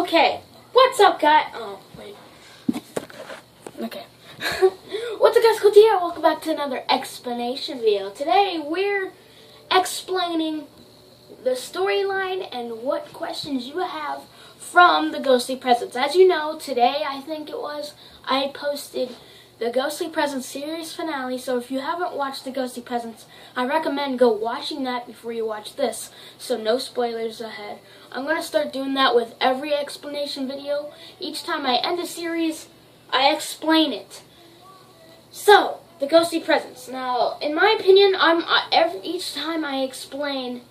Okay, what's up, guys? Oh, wait. Okay. What's up, guys? Here. Welcome back to another explanation video. Today, we're explaining the storyline and what questions you have from the Ghostly Presents. As you know, today, I think it was, I posted the Ghostly Presents series finale. So if you haven't watched the Ghostly Presents, I recommend go watching that before you watch this. So no spoilers ahead. I'm going to start doing that with every explanation video. Each time I end a series, I explain it. So, the Ghostly Presents. Now, in my opinion, each time I explain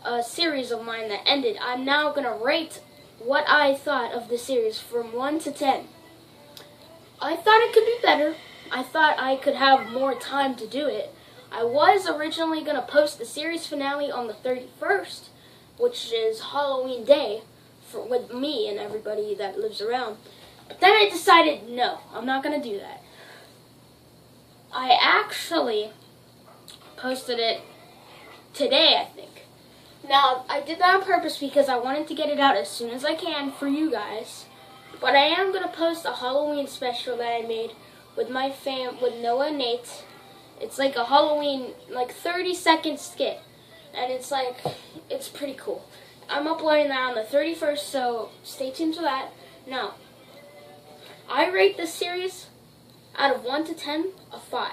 a series of mine that ended, I'm now going to rate what I thought of the series from 1 to 10. I thought it could be better. I thought I could have more time to do it. I was originally going to post the series finale on the 31st, which is Halloween Day, with me and everybody that lives around. But then I decided, no, I'm not going to do that. I actually posted it today, I think. Now, I did that on purpose because I wanted to get it out as soon as I can for you guys. But I am going to post a Halloween special that I made with my with Noah and Nate. It's like a Halloween, 30-second skit. And it's pretty cool. I'm uploading that on the 31st, so stay tuned to that. Now, I rate this series out of 1 to 10, a 5.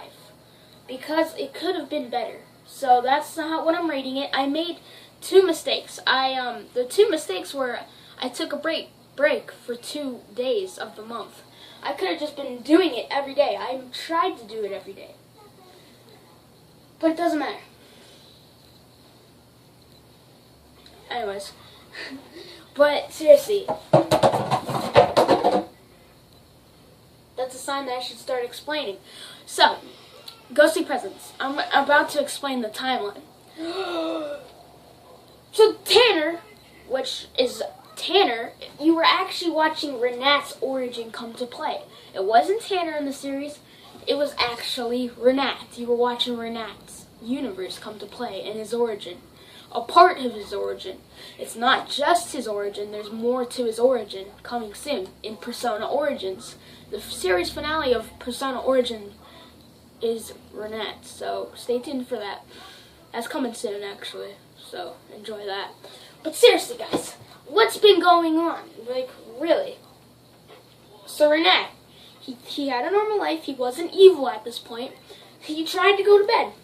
Because it could have been better. So that's not what I'm rating it. I made 2 mistakes. The 2 mistakes were I took a break for 2 days of the month. I could have just been doing it every day. I tried to do it every day. But it doesn't matter. Anyways. But seriously. That's a sign that I should start explaining. So, Ghostly Presents. I'm about to explain the timeline. So Tanner, you were actually watching Renat's origin come to play. It wasn't Tanner in the series, it was actually Renat. You were watching Renat's universe come to play and his origin. A part of his origin. It's not just his origin, there's more to his origin coming soon in Persona Origins. The series finale of Persona Origin is Renat, so stay tuned for that. That's coming soon, actually, so enjoy that. But seriously, guys, what's been going on? Really? So Renat, he had a normal life. He wasn't evil at this point. He tried to go to bed.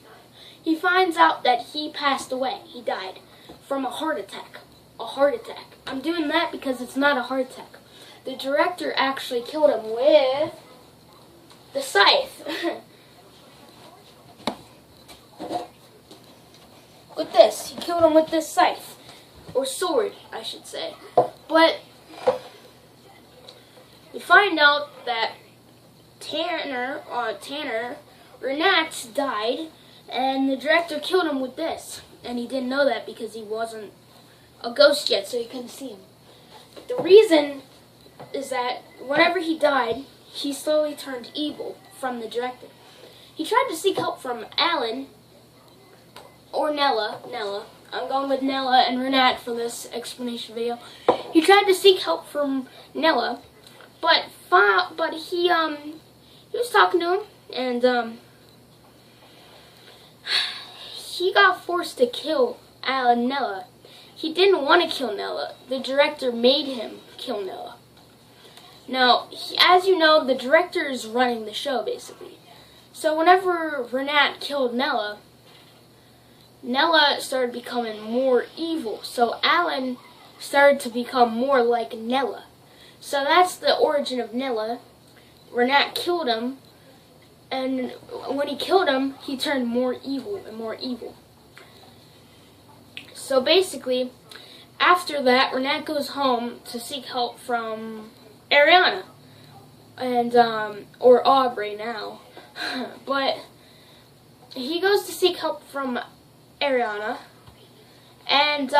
He finds out that he passed away. He died from a heart attack. A heart attack. I'm doing that because it's not a heart attack. The director actually killed him with the scythe. With this. He killed him with this scythe. Or sword, I should say. But we find out that Tanner, Renat died, and the director killed him with this. And he didn't know that because he wasn't a ghost yet, so he couldn't see him. But the reason is that whenever he died, he slowly turned evil from the director. He tried to seek help from Alan, or Nella. I'm going with Nella and Renat for this explanation video. He tried to seek help from Nella, but he was talking to him, and he got forced to kill Alan Nella. He didn't want to kill Nella. The director made him kill Nella. Now, as you know, the director is running the show, basically. So whenever Renat killed Nella, Nella started becoming more evil. So Alan started to become more like Nella. So that's the origin of Nella. Renat killed him, and when he killed him, he turned more evil and more evil. So basically, after that, Renat goes home to seek help from Ariana, and or Aubrey now. But he goes to seek help from Ariana, and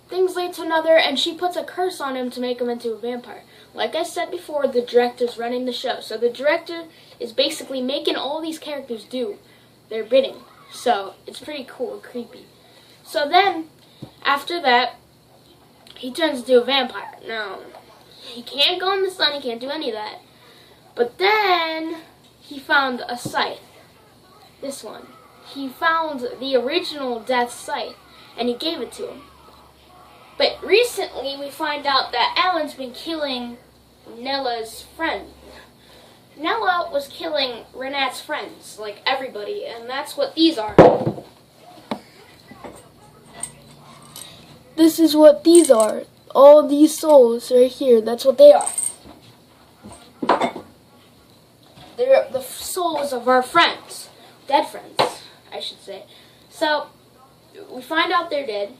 things lead to another, and she puts a curse on him to make him into a vampire. Like I said before, the director's running the show, so the director is basically making all these characters do their bidding. So it's pretty cool and creepy. So then, after that, he turns into a vampire. Now, He can't go in the sun, he can't do any of that. But then he found a scythe. This one. He found the original Death scythe, and he gave it to him. But recently we find out that Alan's been killing Nella's friend. Nella was killing Renat's friends, like everybody, and that's what these are. This is what these are. All these souls right here, that's what they are. They're the souls of our friends. Dead friends, I should say. So, we find out they're dead.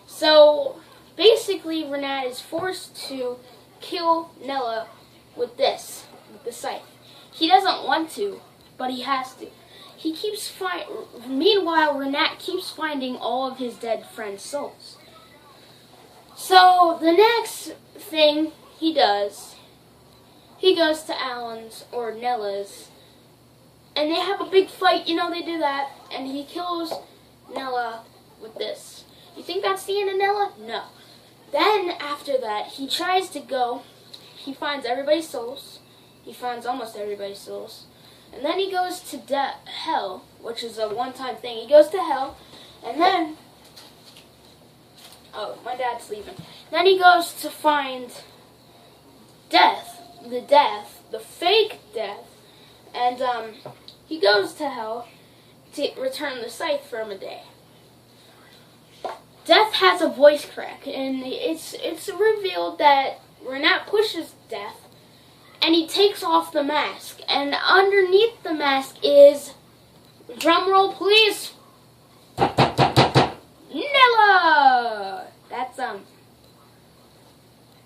So, basically, Renat is forced to kill Nella with this, with the scythe. He doesn't want to, but he has to. He keeps Meanwhile, Renat keeps finding all of his dead friends' souls. So, the next thing he does, he goes to Alan's or Nella's, and they have a big fight, you know, they do that, and he kills Nella with this. You think that's the end of Nella? No. Then, after that, he tries to go, he finds everybody's souls, he finds almost everybody's souls, and then he goes to hell, which is a one-time thing. He goes to hell, and then, oh, my dad's leaving. Then he goes to find Death, the fake Death, and he goes to hell to return the scythe from a day. Death has a voice crack, and it's revealed that Renat pushes Death, and he takes off the mask, and underneath the mask is, drumroll please, Nella! That's,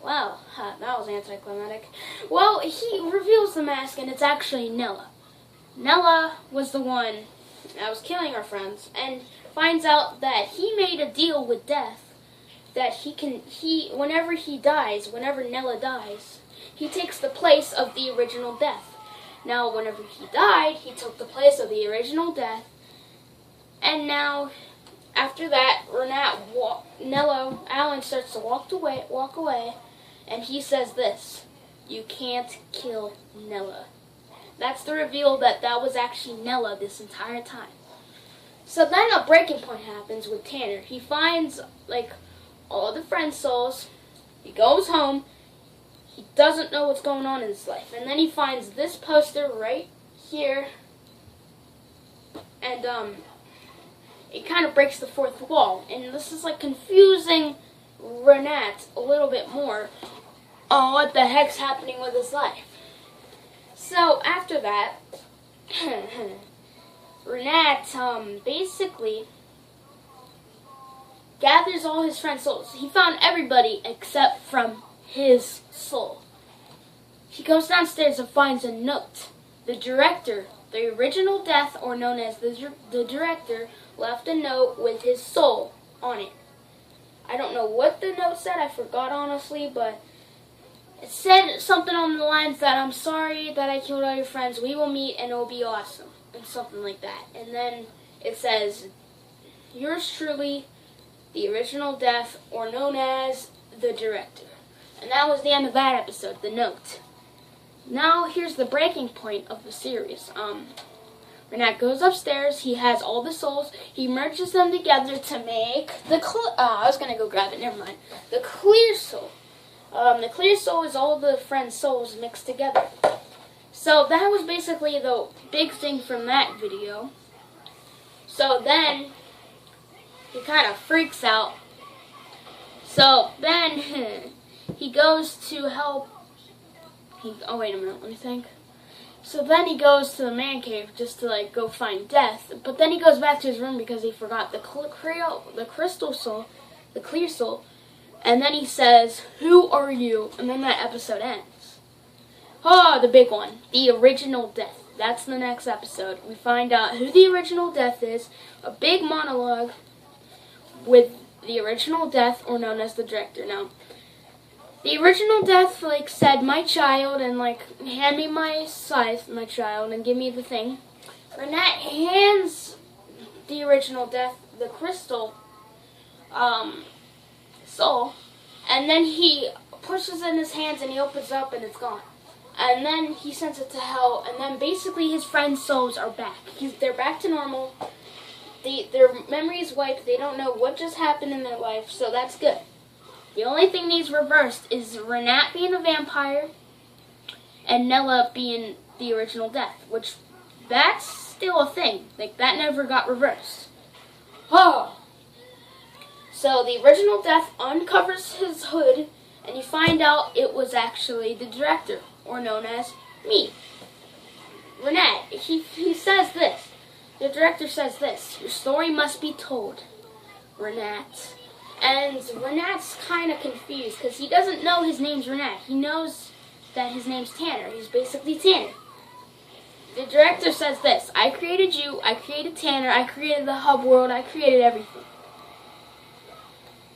wow, that was anticlimactic. Well, he reveals the mask, and it's actually Nella. Nella was the one that was killing our friends, and finds out that he made a deal with Death, that whenever Nella dies, he takes the place of the original Death. Now, whenever he died, he took the place of the original Death, and now, after that, Alan starts to walk away, and he says this, "You can't kill Nella." That's the reveal that was actually Nella this entire time. So then a breaking point happens with Tanner. He finds, like, all the friend souls. He goes home. He doesn't know what's going on in his life. And then he finds this poster right here. And, it kind of breaks the fourth wall. And this is, like, confusing Renat a little bit more on what the heck's happening with his life. So, after that, Renat, basically gathers all his friends' souls. He found everybody except from his soul. He goes downstairs and finds a note. The director, the original Death, or known as the director, left a note with his soul on it. I don't know what the note said, I forgot honestly, but it said something on the lines that, "I'm sorry that I killed all your friends, we will meet and it will be awesome," and something like that. And then it says, "Yours truly, the original Death, or known as the director." And that was the end of that episode, the note. Now here's the breaking point of the series. Renat goes upstairs, he has all the souls, he merges them together to make the I was gonna go grab it, never mind. The clear soul. The clear soul is all the friends' souls mixed together. So that was basically the big thing from that video. So then he kind of freaks out. So then he goes to help. Oh wait a minute, let me think. So then he goes to the man cave just to like go find Death. But then he goes back to his room because he forgot the crystal soul, the clear soul. And then he says, "Who are you?" And then that episode ends. Oh, the big one. The original Death. That's the next episode. We find out who the original Death is. A big monologue with the original Death, or known as the director. Now, the original Death, like, said, "My child," and, like, "Hand me my scythe, my child, and give me the thing." Renat hands the original Death the crystal soul, and then he pushes it in his hands and he opens up and it's gone. And then he sends it to hell, and then basically his friends' souls are back. They're back to normal. Their memory is wiped. They don't know what just happened in their life, so that's good. The only thing needs reversed is Renat being a vampire and Nella being the original death, which that's still a thing. Like, that never got reversed. Oh. So the original death uncovers his hood, and you find out it was actually the director, or known as me. Renat, he says this. The director says this: your story must be told, Renat. And Renat's kind of confused because he doesn't know his name's Renat. He knows that his name's Tanner. He's basically Tanner. The director says this: I created you, I created Tanner, I created the hub world, I created everything.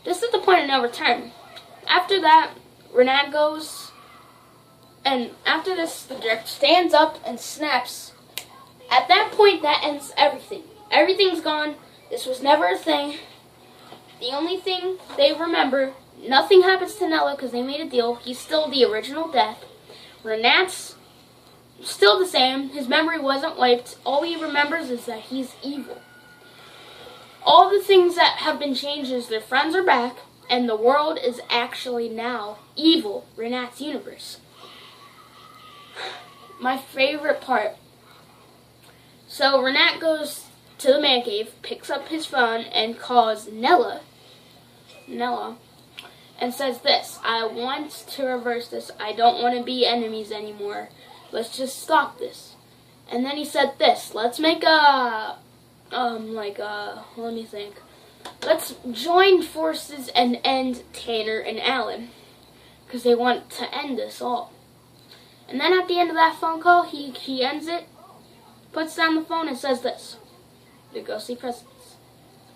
This is the point of no return. After that, Renat goes, and after this, the director stands up and snaps. At that point, that ends everything. Everything's gone. This was never a thing. The only thing they remember, nothing happens to Nella because they made a deal. He's still the original death. Renat's still the same. His memory wasn't wiped. All he remembers is that he's evil. All the things that have been changed is their friends are back, and the world is actually now evil. Renat's universe. My favorite part. So Renat goes to the man cave, picks up his phone, and calls Nella, and says this: I want to reverse this. I don't want to be enemies anymore. Let's just stop this. And then he said this: let's make let me think. Let's join forces and end Tanner and Alan, because they want to end this all. And then at the end of that phone call, he ends it, puts down the phone, and says this: the ghostly presence.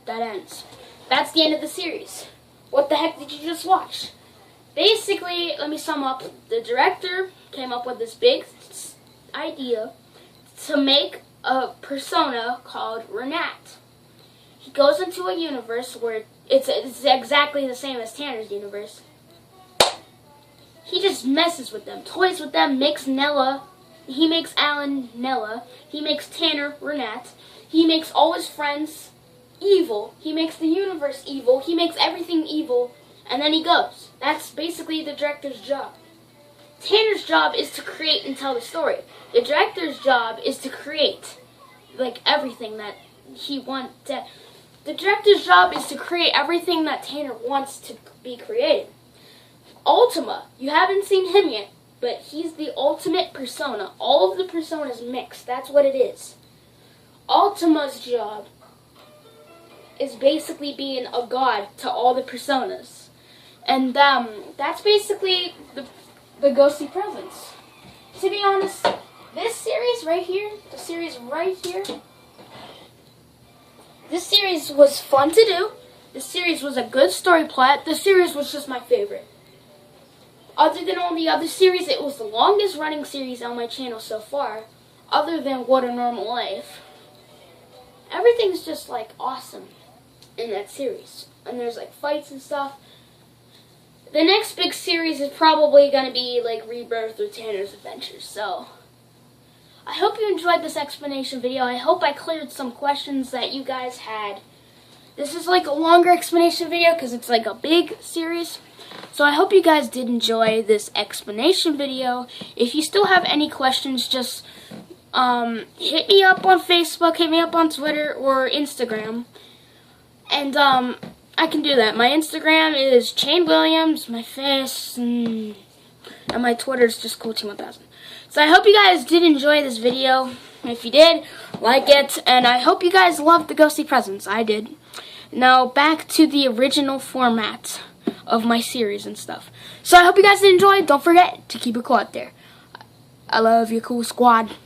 That ends. That's the end of the series. What the heck did you just watch? Basically, let me sum up. The director came up with this big idea to make a persona called Renat. He goes into a universe where it's exactly the same as Tanner's universe. He just messes with them, toys with them, makes Nella. He makes Alan Nella. He makes Tanner Renat. He makes all his friends evil. He makes the universe evil. He makes everything evil. And then he goes. That's basically the director's job. Tanner's job is to create and tell the story. The director's job is to create, like, everything that he wants to. The director's job is to create everything that Tanner wants to be created. Ultima, you haven't seen him yet, but he's the ultimate persona. All of the personas mixed. That's what it is. Ultima's job is basically being a god to all the personas. And that's basically the ghostly presence. To be honest, this series right here, this series was fun to do. This series was a good story plot. This series was just my favorite. Other than all the other series, it was the longest running series on my channel so far, other than What a Normal Life. Everything's just, like, awesome in that series. And there's, like, fights and stuff. The next big series is probably going to be, like, Rebirth or Tanner's Adventures. So, I hope you enjoyed this explanation video. I hope I cleared some questions that you guys had. This is, like, a longer explanation video because it's, like, a big series. So I hope you guys did enjoy this explanation video. If you still have any questions, just hit me up on Facebook, hit me up on Twitter or Instagram. And I can do that. My Instagram is Shane Williams, my face, and my Twitter is just Coolteam1000. So I hope you guys did enjoy this video. If you did, like it. And I hope you guys loved the ghostly presence. I did. Now back to the original format of my series and stuff. So I hope you guys did enjoy. Don't forget to keep it cool out there. I love you, cool squad.